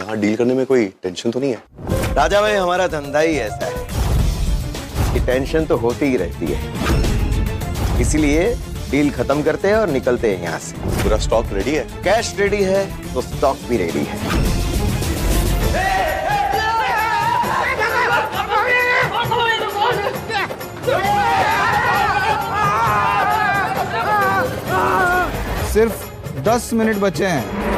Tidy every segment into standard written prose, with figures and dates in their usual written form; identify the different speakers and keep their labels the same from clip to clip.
Speaker 1: यहाँ डील करने में कोई टेंशन तो नहीं है?
Speaker 2: राजा भाई, हमारा धंधा ही ऐसा है कि टेंशन तो होती ही रहती है, इसीलिए डील खत्म करते हैं और निकलते हैं यहाँ से।
Speaker 1: पूरा स्टॉक रेडी है?
Speaker 2: कैश रेडी है तो स्टॉक भी रेडी है।
Speaker 3: सिर्फ 10 मिनट बचे हैं।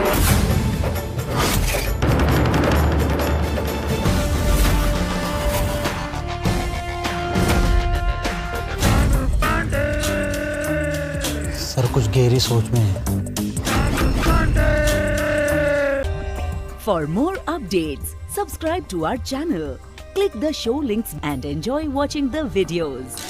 Speaker 4: सर कुछ गहरी सोच में है।
Speaker 5: For more updates, subscribe to our channel, click the show links and enjoy watching the videos.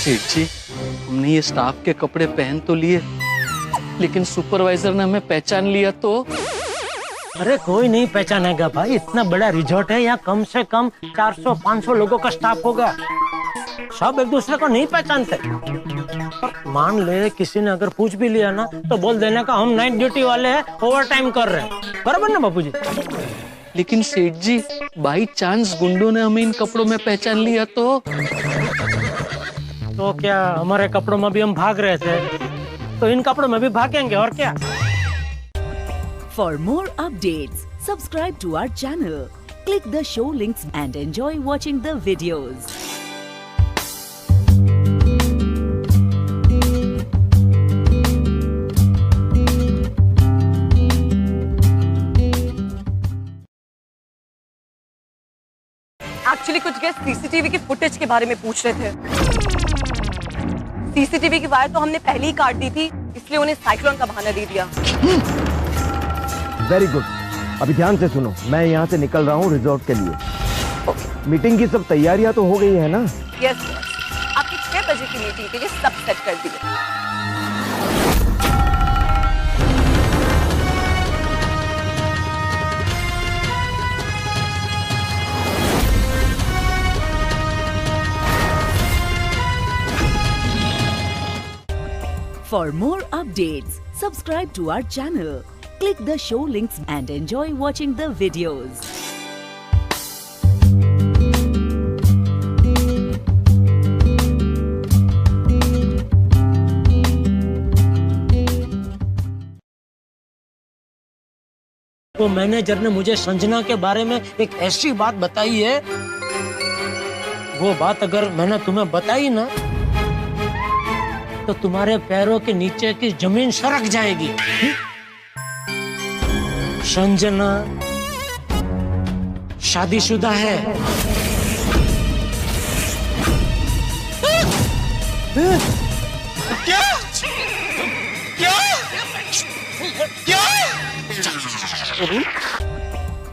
Speaker 6: सेठ जी, हमने ये स्टाफ के कपड़े पहन तो लिए, लेकिन सुपरवाइजर ने हमें पहचान लिया तो?
Speaker 4: अरे कोई नहीं पहचानेगा भाई, इतना बड़ा रिजॉर्ट है, यहाँ कम से कम 400-500 लोगों का स्टाफ होगा। सब एक दूसरे को नहीं पहचानते। मान ले किसी ने अगर पूछ भी लिया ना तो बोल देने का हम नाइट ड्यूटी वाले हैं, ओवर टाइम कर रहे हैं। बराबर ना बापू जी?
Speaker 6: लेकिन सेठ जी, बाई चांस गुंडों ने हमें इन कपड़ों में पहचान लिया तो
Speaker 4: क्या हमारे कपड़ों में भी हम भाग रहे थे तो इन कपड़ों में भी भागेंगे, और क्या?
Speaker 5: For more updates, subscribe to our channel, click the show links and enjoy watching the videos.
Speaker 7: Actually कुछ गेस्ट सीसीटीवी की फुटेज के बारे में पूछ रहे थे। सीसीटीवी की वायर तो हमने पहले ही काट दी थी, इसलिए उन्हें साइक्लोन का बहाना दे दिया।
Speaker 2: Very good. अभी ध्यान से सुनो, मैं यहाँ से निकल रहा हूँ रिजॉर्ट के लिए। मीटिंग की सब तैयारियां तो हो गई है ना?
Speaker 7: यस, आपकी 6 बजे की मीटिंग के लिए सब सेट कर दिए।
Speaker 5: For more updates, subscribe to our channel, click the show links and enjoy watching the videos.
Speaker 4: वो मैनेजर ने मुझे संजना के बारे में एक ऐसी बात बताई है, वो बात अगर मैंने तुम्हें बताई ना तो तुम्हारे पैरों के नीचे की जमीन सरक जाएगी। संजना शादीशुदा है।
Speaker 2: क्या? क्या? क्या?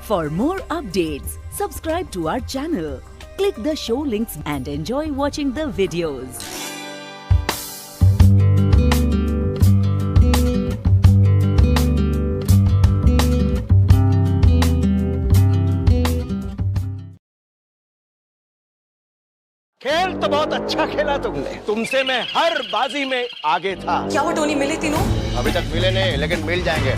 Speaker 5: For more updates, subscribe to our channel, click the show links and enjoy watching the videos.
Speaker 2: खेल तो बहुत अच्छा खेला तुमने, तुमसे मैं हर बाजी में आगे था।
Speaker 7: क्या वो टोनी मिले तीनों?
Speaker 2: अभी तक मिले नहीं, लेकिन मिल जाएंगे।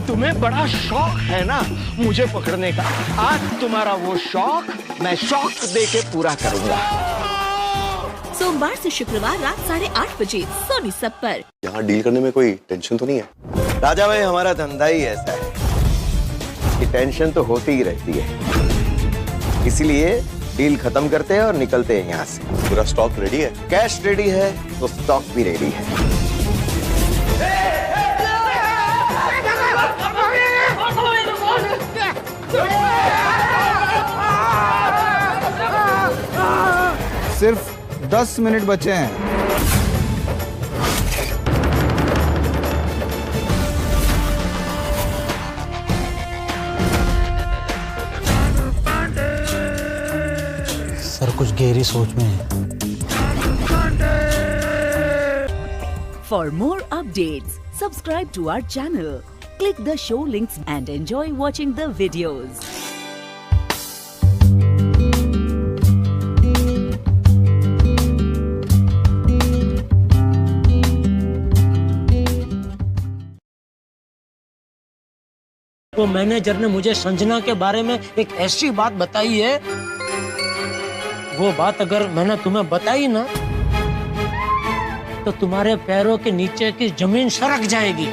Speaker 2: तुम्हें बड़ा शौक है ना मुझे पकड़ने का, आज तुम्हारा वो शौक मैं शौक दे के पूरा करूंगा।
Speaker 8: सोमवार से शुक्रवार रात 8:30 बजे सोनी सब पर।
Speaker 1: यहाँ डील करने में कोई टेंशन तो नहीं है?
Speaker 2: राजा भाई, हमारा धंधा ही ऐसा है कि टेंशन तो होती ही रहती है, इसीलिए डील खत्म करते हैं और निकलते हैं यहाँ से।
Speaker 1: पूरा स्टॉक रेडी है?
Speaker 2: कैश रेडी है तो स्टॉक भी रेडी है।
Speaker 3: सिर्फ 10 मिनट बचे हैं।
Speaker 4: सर कुछ गहरी सोच में है।
Speaker 5: For more updates, subscribe to our channel, click the show links and enjoy watching the videos.
Speaker 4: वो मैनेजर ने मुझे संजना के बारे में एक ऐसी बात बताई है, वो बात अगर मैंने तुम्हें बताई ना तो तुम्हारे पैरों के नीचे की जमीन सरक जाएगी।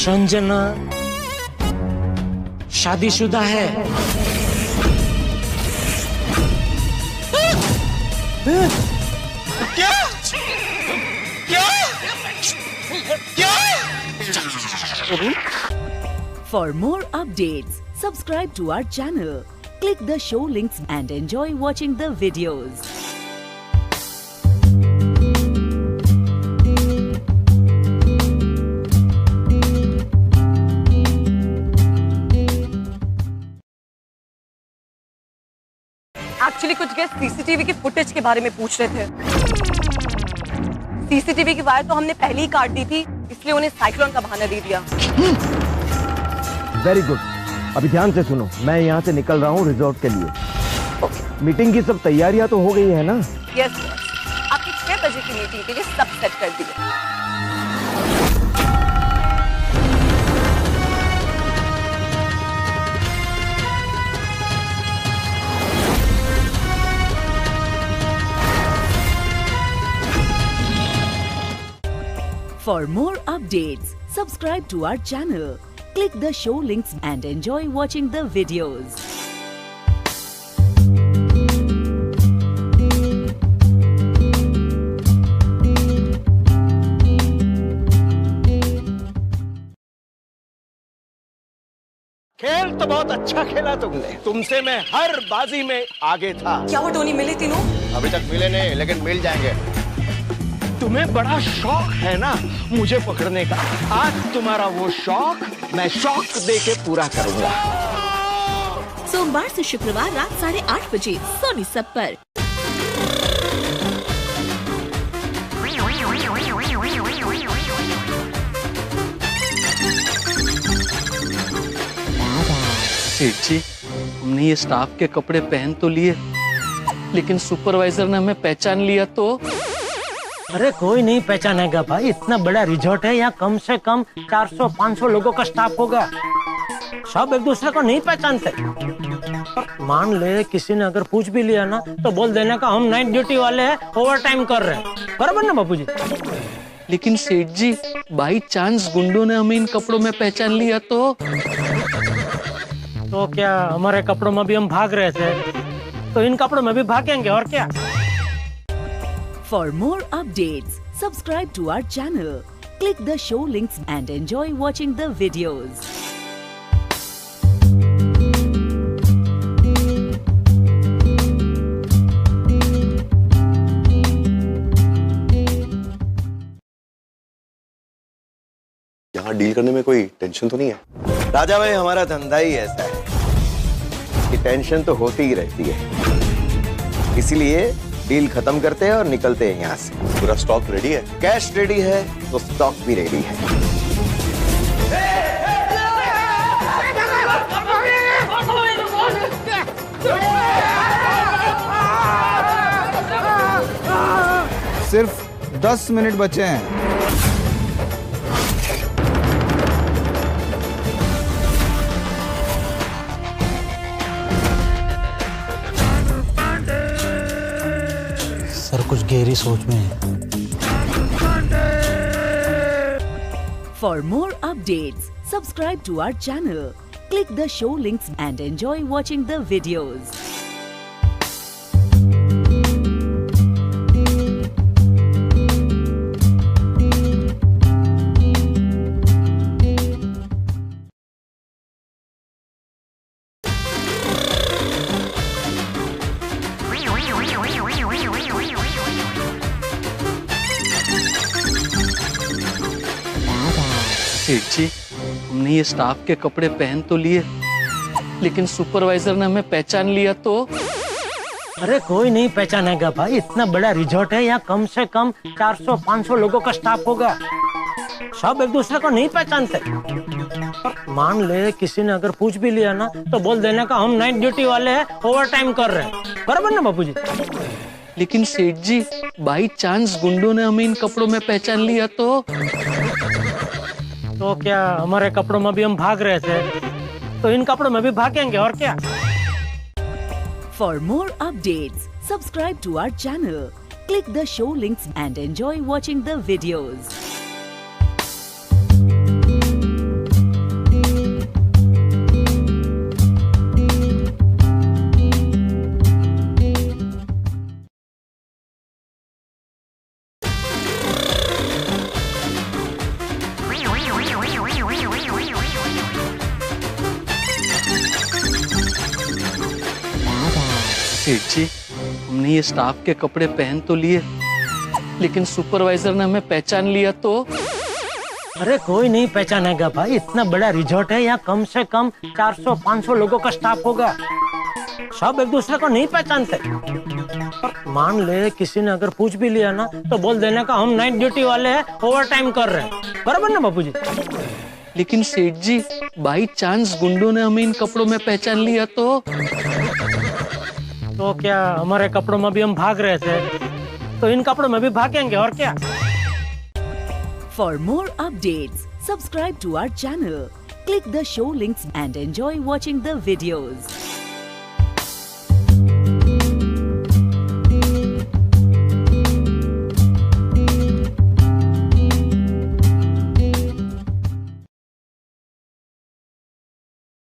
Speaker 4: संजना शादीशुदा है।
Speaker 2: क्या क्या क्या?
Speaker 5: For more updates, subscribe to our channel, click the show links and enjoy watching the videos.
Speaker 7: Actually कुछ गेस्ट सीसीटीवी की फुटेज के बारे में पूछ रहे थे। सीसीटीवी की वायर तो हमने पहले ही काट दी थी, इसलिए उन्हें साइक्लोन का बहाना दे दिया।
Speaker 9: Very good. अभी ध्यान से सुनो, मैं यहाँ से निकल रहा हूँ रिजॉर्ट के लिए। मीटिंग की सब तैयारियां तो हो गई है ना?
Speaker 7: यस, आपकी 6 बजे की मीटिंग के लिए सब सेट कर दिया।
Speaker 5: For more updates, subscribe to our channel, click the show links and enjoy watching the videos.
Speaker 2: खेल तो बहुत अच्छा खेला तुमने, तुमसे मैं हर बाजी में आगे था।
Speaker 7: क्या वो टोनी मिले तीनों?
Speaker 2: अभी तक मिले नहीं, लेकिन मिल जाएंगे। तुम्हें बड़ा शौक है ना मुझे पकड़ने का, आज तुम्हारा वो शौक मैं शौक दे के पूरा करूंगा।
Speaker 8: सोमवार से शुक्रवार रात 8:30 बजे सोनी सब पर।
Speaker 6: सेठ जी, हमने ये स्टाफ के कपड़े पहन तो लिए, लेकिन सुपरवाइजर ने हमें पहचान लिया तो?
Speaker 4: अरे कोई नहीं पहचानेगा भाई, इतना बड़ा रिजॉर्ट है, यहाँ कम से कम 400-500 लोगों का स्टाफ होगा। सब एक दूसरे को नहीं पहचानते। मान ले किसी ने अगर पूछ भी लिया ना तो बोल देने का हम नाइट ड्यूटी वाले हैं, ओवर टाइम कर रहे हैं। बराबर ना बापू जी?
Speaker 6: लेकिन सेठ जी, बाई चांस गुंडों ने हमें इन कपड़ों में पहचान लिया तो
Speaker 4: क्या हमारे कपड़ों में भी हम भाग रहे थे तो इन कपड़ों में भी भागेंगे, और क्या?
Speaker 5: For more updates, subscribe to our channel, click the show links and enjoy watching the videos.
Speaker 1: यहाँ डील करने में कोई टेंशन तो नहीं है?
Speaker 2: राजा भाई, हमारा धंधा ही ऐसा है कि टेंशन तो होती ही रहती है, इसीलिए डील खत्म करते हैं और निकलते हैं यहाँ से।
Speaker 1: पूरा स्टॉक रेडी है?
Speaker 2: कैश रेडी है तो स्टॉक भी रेडी है।
Speaker 3: सिर्फ 10 मिनट बचे हैं।
Speaker 4: सर कुछ गहरी सोच में है।
Speaker 5: For more updates, subscribe to our channel, click the show links and enjoy watching the videos.
Speaker 6: सेठ जी, हमने ये स्टाफ के कपड़े पहन तो लिए, लेकिन सुपरवाइजर ने हमें पहचान लिया तो?
Speaker 4: अरे कोई नहीं पहचानेगा भाई, इतना बड़ा रिजॉर्ट है, यहाँ कम से कम 400-500 लोगों का स्टाफ होगा। सब एक दूसरे को नहीं पहचानते। मान ले किसी ने अगर पूछ भी लिया ना तो बोल देने का हम नाइट ड्यूटी वाले हैं, ओवर टाइम कर रहे हैं। बराबर ना बापू जी?
Speaker 6: लेकिन सेठ जी, बाई चांस गुंडों ने हमें इन कपड़ों में पहचान लिया तो
Speaker 4: क्या हमारे कपड़ों में भी हम भाग रहे थे तो इन कपड़ों में भी भागेंगे, और क्या।
Speaker 5: For more updates, subscribe to our channel, click the show links and enjoy watching the videos.
Speaker 6: सेठ जी, हमने ये स्टाफ के कपड़े पहन तो लिए, लेकिन सुपरवाइजर ने हमें पहचान लिया तो
Speaker 4: अरे कोई नहीं पहचानेगा भाई, इतना बड़ा रिजॉर्ट है, यहाँ कम से कम 400-500 लोगों का स्टाफ होगा। सब एक दूसरे को नहीं पहचानते। मान ले किसी ने अगर पूछ भी लिया ना तो बोल देने का हम नाइट ड्यूटी वाले हैं, ओवर टाइम कर रहे हैं। बराबर ना बापू जी?
Speaker 6: लेकिन सेठ जी, बाई चांस गुंडों ने हमें इन कपड़ों में पहचान लिया तो
Speaker 4: क्या हमारे कपड़ों में भी हम भाग रहे थे तो इन कपड़ों में भी भागेंगे, और क्या।
Speaker 5: For more updates, subscribe to our channel, click the show links and enjoy watching the videos.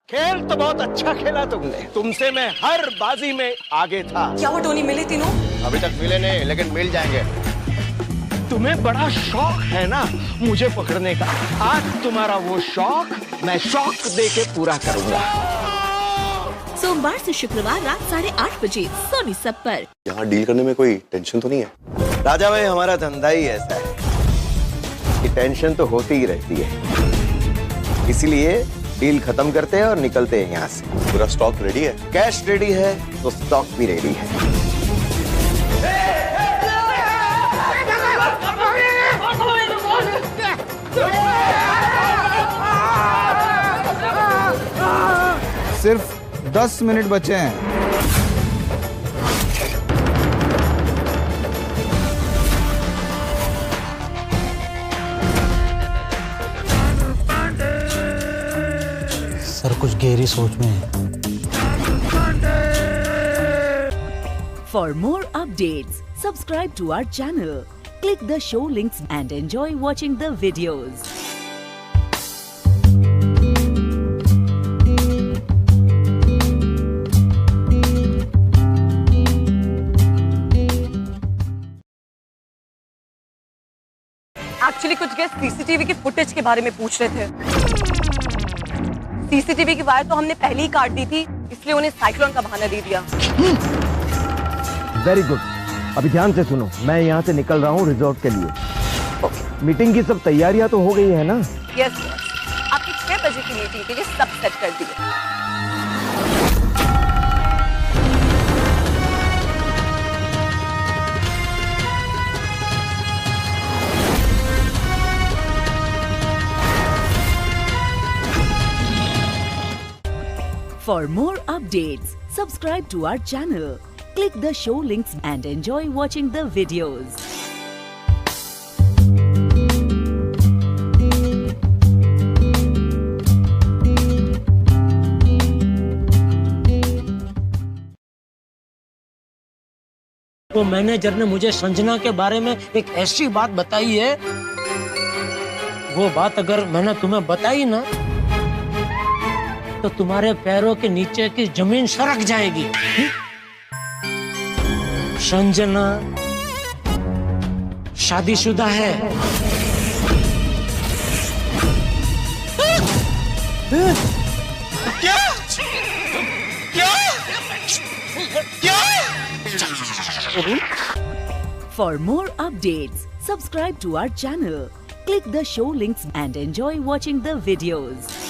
Speaker 2: खेल तो बहुत अच्छा खेला तुमने, तुमसे मैं हर बाजी में आगे था।
Speaker 7: क्या वो टोनी मिले तीनों?
Speaker 2: अभी तक मिले नहीं, लेकिन मिल जाएंगे। तुम्हें बड़ा शौक है ना मुझे पकड़ने का, आज तुम्हारा वो शौक मैं शौक दे के पूरा करूंगा।
Speaker 8: सोमवार से शुक्रवार रात 8:30 बजे सोनी सब पर।
Speaker 1: यहाँ डील करने में कोई टेंशन तो नहीं है?
Speaker 3: राजा भाई, हमारा धंधा ही ऐसा है कि टेंशन तो होती ही रहती है, इसलिए डील खत्म करते हैं और निकलते हैं यहाँ से।
Speaker 1: पूरा स्टॉक रेडी है?
Speaker 3: कैश रेडी है तो स्टॉक भी रेडी है। सिर्फ 10 मिनट बचे हैं।
Speaker 4: सर कुछ गहरी सोच में है।
Speaker 5: For more updates, subscribe to our channel, click the show links and enjoy watching the videos.
Speaker 7: Actually कुछ गेस्ट सीसीटीवी की फुटेज के बारे में पूछ रहे थे। सीसीटीवी की वायर तो हमने पहले ही काट दी थी, इसलिए उन्हें साइक्लोन का बहाना दे दिया।
Speaker 9: Very good. अभी ध्यान से सुनो, मैं यहाँ से निकल रहा हूँ रिजॉर्ट के लिए। मीटिंग की सब तैयारियां तो हो गई है ना?
Speaker 7: यस, आपकी 6 बजे की मीटिंग के लिए सब सेट कर दिए।
Speaker 5: For more updates, subscribe to our channel, click the show links and enjoy watching the videos.
Speaker 4: वो मैनेजर ने मुझे संजना के बारे में एक ऐसी बात बताई है, वो बात अगर मैंने तुम्हें बताई ना तो तुम्हारे पैरों के नीचे की जमीन सरक जाएगी। संजना शादीशुदा है।
Speaker 2: क्या? क्या? क्या?
Speaker 5: For more updates, subscribe to our channel, click the show links and enjoy watching the videos.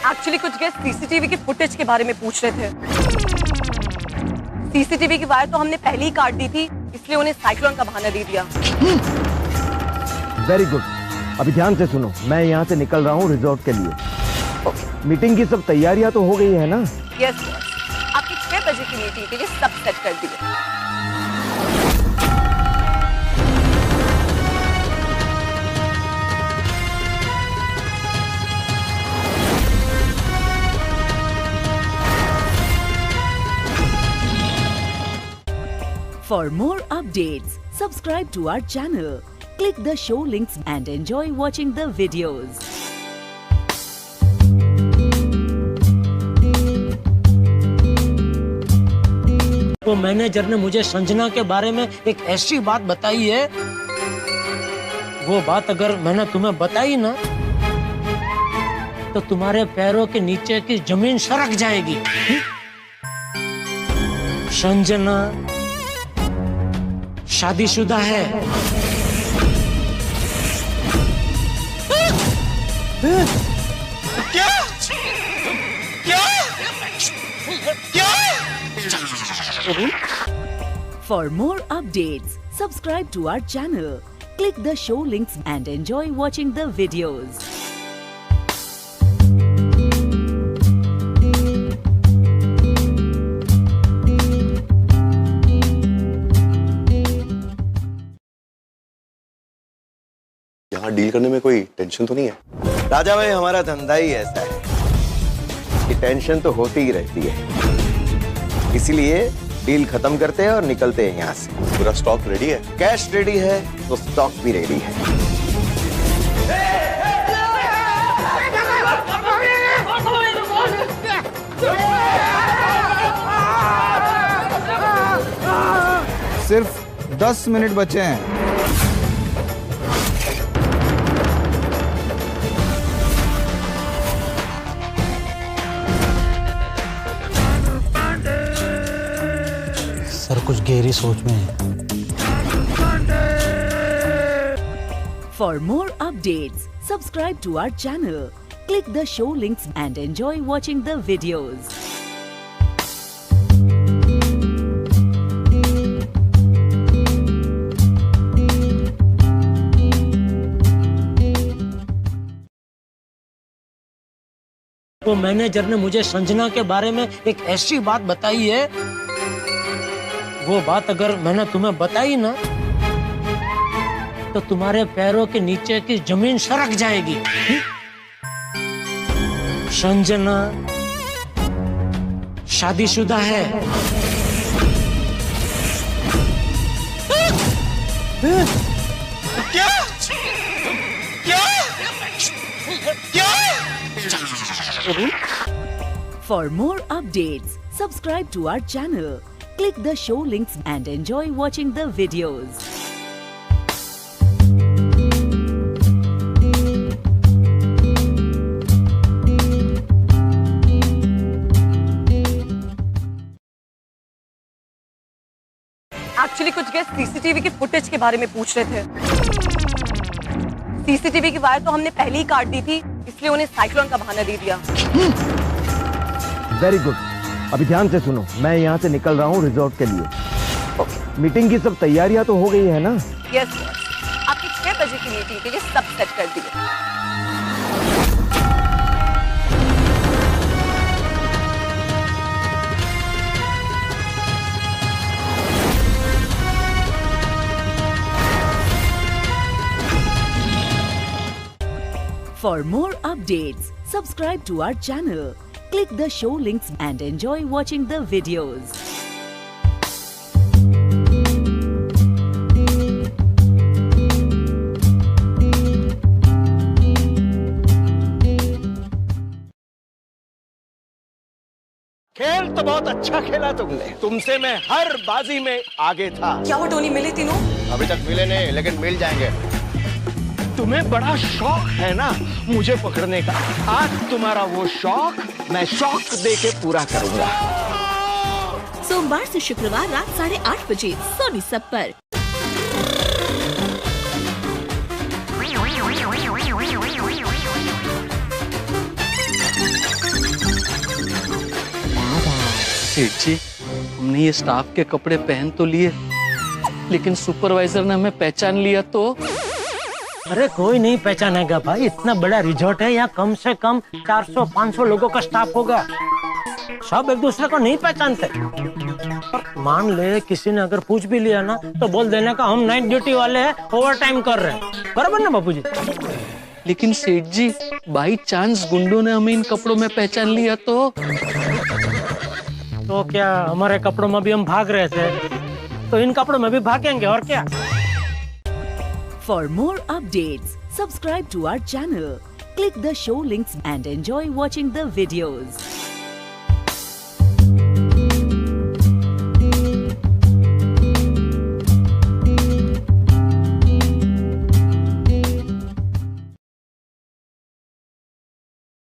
Speaker 7: Actually कुछ गेस्ट सीसीटीवी की फुटेज के बारे में पूछ रहे थे। सीसीटीवी की वायर तो हमने पहले ही काट दी थी, इसलिए उन्हें साइक्लोन का बहाना दे दिया।
Speaker 9: Very good. अभी ध्यान से सुनो, मैं यहाँ से निकल रहा हूँ रिजॉर्ट के लिए। मीटिंग की सब तैयारियां तो हो गई है ना?
Speaker 7: यस बॉस, आपकी 6 बजे की मीटिंग के लिए सब सेट कर दिए।
Speaker 5: For more updates, subscribe to our channel, click the show links and enjoy watching the videos.
Speaker 4: तो मैनेजर ने मुझे संजना के बारे में एक ऐसी बात बताई है, वो बात अगर मैंने तुम्हें बताई ना तो तुम्हारे पैरों के नीचे की जमीन सरक जाएगी। संजना शादीशुदा है।
Speaker 2: क्या क्या क्या?
Speaker 5: For more updates, subscribe to our channel, click the show links and enjoy watching the videos.
Speaker 1: यहाँ डील करने में कोई टेंशन तो नहीं है?
Speaker 3: राजा भाई, हमारा धंधा ही ऐसा है कि टेंशन तो होती ही रहती है, इसलिए डील खत्म करते हैं और निकलते हैं यहाँ से।
Speaker 1: पूरा स्टॉक रेडी है?
Speaker 3: कैश रेडी है तो स्टॉक भी रेडी है।
Speaker 10: सिर्फ 10 मिनट बचे हैं।
Speaker 4: सर कुछ गहरी सोच में है।
Speaker 5: For more updates, subscribe to our channel, click the show links and enjoy watching the videos.
Speaker 4: तो मैनेजर ने मुझे संजना के बारे में एक ऐसी बात बताई है, वो बात अगर मैंने तुम्हें बताई ना तो तुम्हारे पैरों के नीचे की जमीन सरक जाएगी। संजना शादीशुदा है।
Speaker 2: क्या क्या क्या?
Speaker 5: For more updates, subscribe to our channel, click the show links and enjoy watching the videos.
Speaker 7: Actually कुछ गेस्ट सीसीटीवी की फुटेज के बारे में पूछ रहे थे। सीसीटीवी की वायर तो हमने पहले ही काट दी थी, इसलिए उन्हें साइक्लोन का बहाना दे दिया।
Speaker 9: Very good. अभी ध्यान से सुनो, मैं यहाँ से निकल रहा हूँ रिजॉर्ट के लिए। मीटिंग की सब तैयारियां तो हो गई है ना?
Speaker 7: यस बॉस, आपकी 6 बजे की मीटिंग के लिए सब सेट कर दिए।
Speaker 5: For more updates, subscribe to our channel, click the show links and enjoy watching the videos.
Speaker 2: खेल तो बहुत अच्छा खेला तुमने, तुमसे मैं हर बाजी में आगे था।
Speaker 7: क्या वो टोनी मिले तीनों?
Speaker 2: अभी तक मिले नहीं, लेकिन मिल जाएंगे। तुम्हें बड़ा शौक है ना मुझे पकड़ने का। आज तुम्हारा वो शौक मैं शौक दे के पूरा करूंगा।
Speaker 8: सोमवार से शुक्रवार रात 8:30 बजे सोनी सब पर।
Speaker 6: सेठ जी, हमने ये स्टाफ के कपड़े पहन तो लिए, लेकिन सुपरवाइजर ने हमें पहचान लिया तो?
Speaker 4: अरे कोई नहीं पहचानेगा भाई, इतना बड़ा रिजॉर्ट है, यहाँ कम से कम 400-500 लोगों का स्टाफ होगा। सब एक दूसरे को नहीं पहचानते। मान ले किसी ने अगर पूछ भी लिया ना, तो बोल देने का हम नाइट ड्यूटी वाले हैं, ओवर टाइम कर रहे हैं। बराबर ना बापूजी?
Speaker 6: लेकिन सेठ जी, बाई चांस गुंडों ने हमें इन कपड़ों में पहचान लिया तो
Speaker 4: क्या हमारे कपड़ों में भी हम भाग रहे थे, तो इन कपड़ों में भी भागेंगे और क्या।
Speaker 5: For more updates, subscribe to our channel, click the show links and enjoy watching the videos.